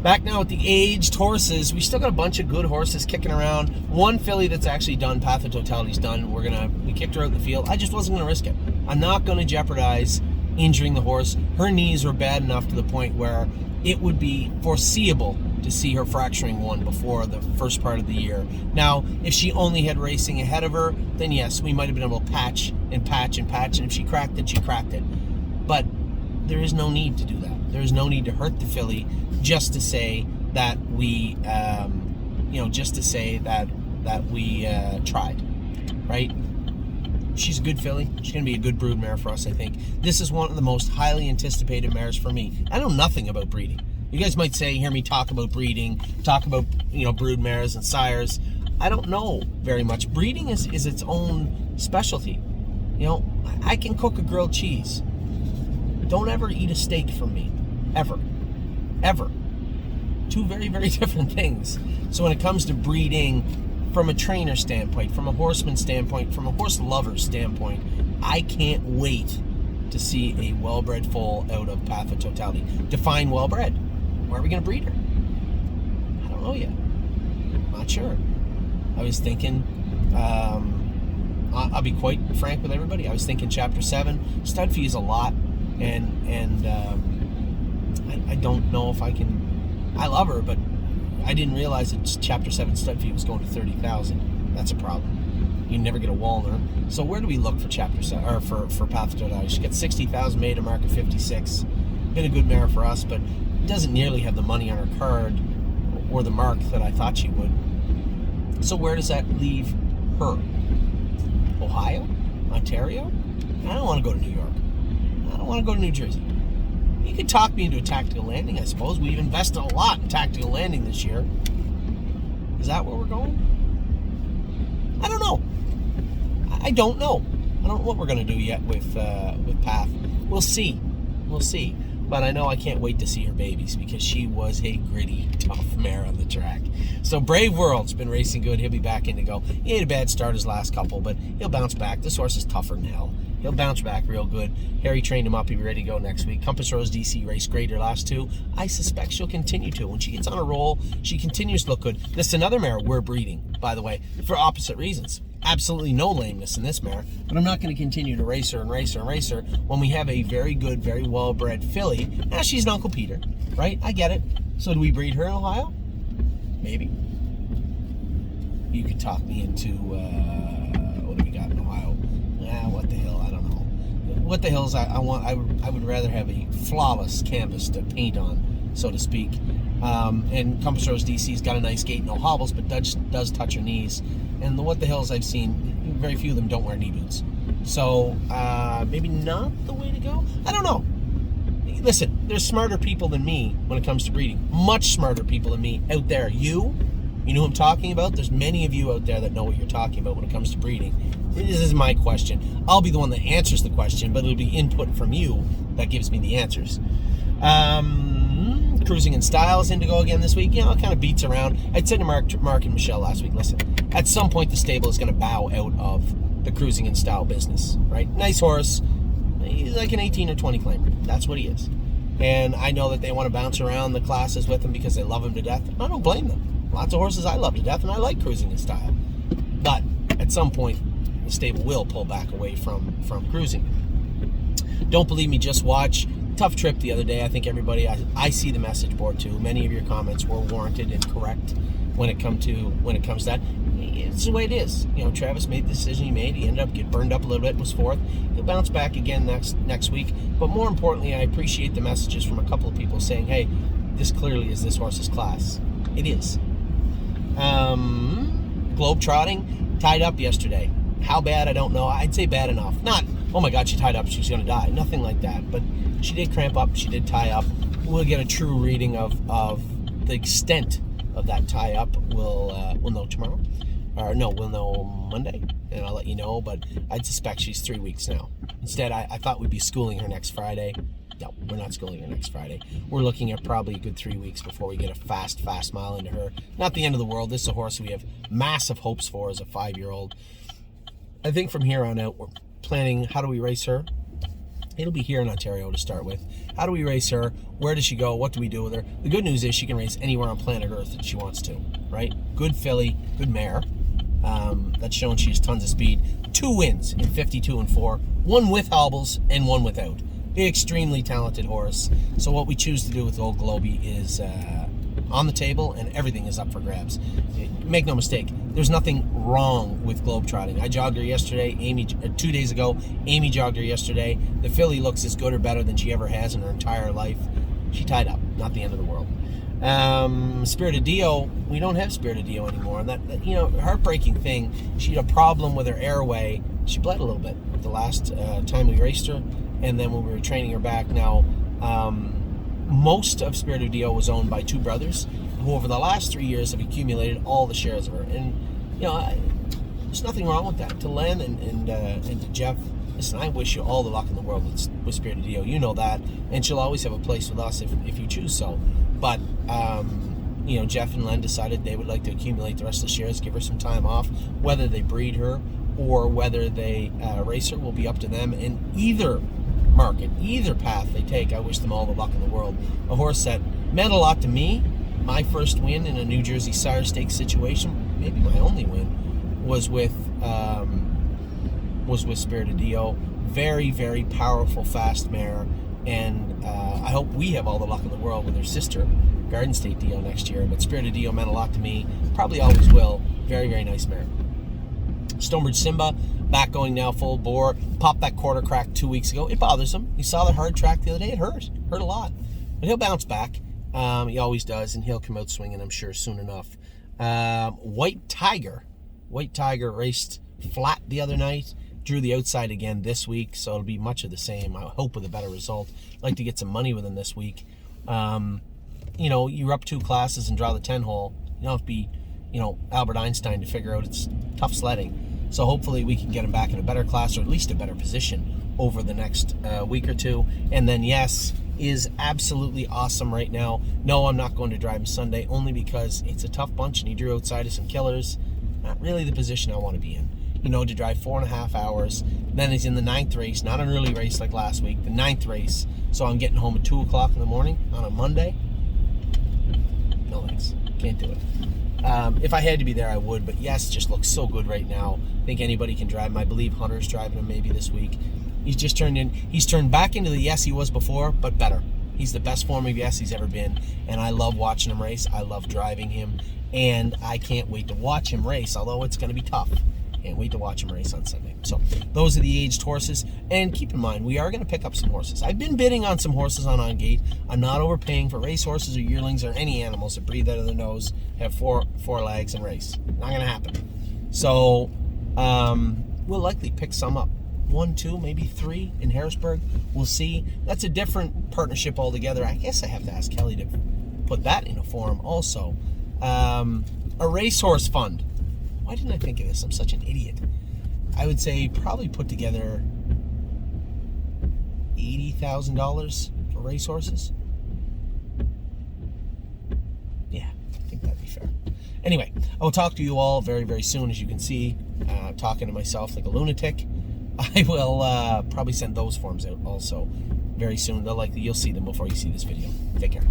Back now with the aged horses, we still got a bunch of good horses kicking around. One filly that's actually done, Path of Totality's done. We kicked her out in the field. I just wasn't going to risk it. I'm not going to jeopardize injuring the horse. Her knees were bad enough to the point where it would be foreseeable to see her fracturing one before the first part of the year. Now, if she only had racing ahead of her, then yes, we might have been able to patch, and if she cracked it, she cracked it. But there is no need to do that. There is no need to hurt the filly just to say that we, tried, right? She's a good filly. She's going to be a good brood mare for us, I think. This is one of the most highly anticipated mares for me. I know nothing about breeding. You guys might hear me talk about breeding, talk about, brood mares and sires. I don't know very much. Breeding is its own specialty. I can cook a grilled cheese. Don't ever eat a steak from me. Ever. Ever. Two very, very different things. So when it comes to breeding, from a trainer standpoint, from a horseman standpoint, from a horse lover standpoint, I can't wait to see a well-bred foal out of Path of Totality. Define well-bred. Where are we going to breed her? I don't know yet. Not sure. I was thinking, I'll be quite frank with everybody, I was thinking Chapter 7. Stud fee is a lot, and I don't know if I can. I love her, but I didn't realize that Chapter 7 stud fee was going to $30,000. That's a problem. You never get a Walner. So where do we look for Chapter 7 or for Path of Totality? She got $60,000, made a mark of 56. Been a good mare for us, but doesn't nearly have the money on her card or the mark that I thought she would. So where does that leave her? Ohio? Ontario? I don't want to go to New York. I don't want to go to New Jersey. You could talk me into a Tactical Landing, I suppose. We've invested a lot in Tactical Landing this year. Is that where we're going? I don't know. I don't know. I don't know what we're going to do yet with Path. We'll see. We'll see. But I know I can't wait to see her babies because she was a gritty, tough mare on the track. So Brave World's been racing good. He'll be back in to go. He had a bad start his last couple, but he'll bounce back. This horse is tougher than hell. He'll bounce back real good. Harry trained him up. He'll be ready to go next week. Compass Rose DC raced great her last two. I suspect she'll continue to. When she gets on a roll, she continues to look good. This is another mare we're breeding, by the way, for opposite reasons. Absolutely no lameness in this mare, but I'm not going to continue to race her when we have a very good, very well-bred filly. Now, she's an Uncle Peter, right? I get it. So do we breed her in Ohio? Maybe. You could talk me into, what do we got in Ohio? What the hell? I don't know. What the hell is I would rather have a flawless canvas to paint on, so to speak. And Compass Rose DC's got a nice gait, no hobbles, but does touch her knees. And the what the hells I've seen, very few of them don't wear knee boots. So maybe not the way to go. I don't know. Listen, there's smarter people than me when it comes to breeding. Much smarter people than me out there. You know who I'm talking about? There's many of you out there that know what you're talking about when it comes to breeding. This is my question. I'll be the one that answers the question, but it'll be input from you that gives me the answers. Cruising in Style is in to go again this week. It kind of beats around. I'd said to Mark and Michelle last week, listen, at some point the stable is going to bow out of the Cruising in Style business, right? Nice horse. He's like an 18 or 20 claimer. That's what he is. And I know that they want to bounce around the classes with him because they love him to death. I don't blame them. Lots of horses I love to death, and I like Cruising in Style. But at some point, the stable will pull back away from cruising. Don't believe me, just watch. Tough trip the other day. I think everybody, I see the message board too. Many of your comments were warranted and correct when it comes to that. It's the way it is. Travis made the decision he made. He ended up getting burned up a little bit, was fourth. He'll bounce back again next week. But more importantly, I appreciate the messages from a couple of people saying, hey, this clearly is this horse's class. It is. Globetrotting, tied up yesterday. How bad, I don't know. I'd say bad enough. Not, oh my God, she tied up, she's going to die. Nothing like that. But she did cramp up, she did tie up. We'll get a true reading of the extent of that tie up. We'll know tomorrow. Or no, we'll know Monday, and I'll let you know. But I'd suspect she's 3 weeks now. Instead, I thought we'd be schooling her next Friday. No, we're not schooling her next Friday. We're looking at probably a good 3 weeks before we get a fast mile into her. Not the end of the world. This is a horse we have massive hopes for as a 5-year-old. I think from here on out, we're planning, how do we race her? It'll be here in Ontario to start with. How do we race her? Where does she go? What do we do with her? The good news is she can race anywhere on planet Earth that she wants to, right? Good filly, good mare. That's shown she has tons of speed. 2 wins in 52 and 4. 1 with hobbles and 1 without. Extremely talented horse. So what we choose to do with Old Globy is on the table, and everything is up for grabs. Make no mistake, there's nothing wrong with globetrotting. I jogged her yesterday. 2 days ago, Amy jogged her yesterday. The filly looks as good or better than she ever has in her entire life. She tied up. Not the end of the world. Spirit of Dio, we don't have Spirit of Dio anymore. And that heartbreaking thing. She had a problem with her airway. She bled a little bit the last time we raced her, and then when we were training her back. Now, most of Spirit of Dio was owned by 2 brothers who over the last 3 years have accumulated all the shares of her. And, there's nothing wrong with that. To Len and to Jeff, listen, I wish you all the luck in the world with Spirit of Dio. You know that. And she'll always have a place with us if you choose so. But, Jeff and Len decided they would like to accumulate the rest of the shares, give her some time off. Whether they breed her or whether they race her will be up to them. And either market, either path they take, I wish them all the luck in the world. A horse that meant a lot to me. My first win in a New Jersey Sire Stakes situation, maybe my only win, was with Spirit of Dio. Very, very powerful, fast mare, and I hope we have all the luck in the world with her sister, Garden State Dio, next year. But Spirit of Dio meant a lot to me. Probably always will. Very, very nice mare. Stonebridge Simba, back going now full bore. Popped that quarter crack 2 weeks ago. It bothers him. He saw the hard track the other day. It hurt a lot. But he'll bounce back. He always does, and he'll come out swinging, I'm sure, soon enough. White Tiger raced flat the other night. Drew the outside again this week, so it'll be much of the same. I hope with a better result. I'd like to get some money with him this week. You're up 2 classes and draw the 10 hole. You don't have to be, Albert Einstein to figure out it's tough sledding. So hopefully we can get him back in a better class, or at least a better position over the next week or 2. And then, yes, is absolutely awesome right now. No, I'm not going to drive him Sunday, only because it's a tough bunch and he drew outside of some killers. Not really the position I want to be in. To drive 4.5 hours. Then he's in the 9th race, not an early race like last week, the 9th race. So I'm getting home at 2 o'clock in the morning on a Monday. No thanks. Can't do it. If I had to be there, I would. But yes, just looks so good right now. I think anybody can drive him. I believe Hunter's driving him maybe this week. He's turned back into the Yes he was before, but better. He's the best form of Yes he's ever been. And I love watching him race. I love driving him. And I can't wait to watch him race, although it's going to be tough. Can't wait to watch him race on Sunday. So those are the aged horses. And keep in mind, we are going to pick up some horses. I've been bidding on some horses on Gate. I'm not overpaying for race horses or yearlings or any animals that breathe out of their nose, have four legs, and race. Not going to happen. So we'll likely pick some up. 1, 2, maybe 3 in Harrisburg. We'll see. That's a different partnership altogether. I guess I have to ask Kelly to put that in a forum also. A racehorse fund. Why didn't I think of this? I'm such an idiot. I would say probably put together $80,000 for racehorses. Yeah, I think that'd be fair. Anyway, I will talk to you all very, very soon. As you can see, talking to myself like a lunatic. I will probably send those forms out also very soon. You'll see them before you see this video. Take care.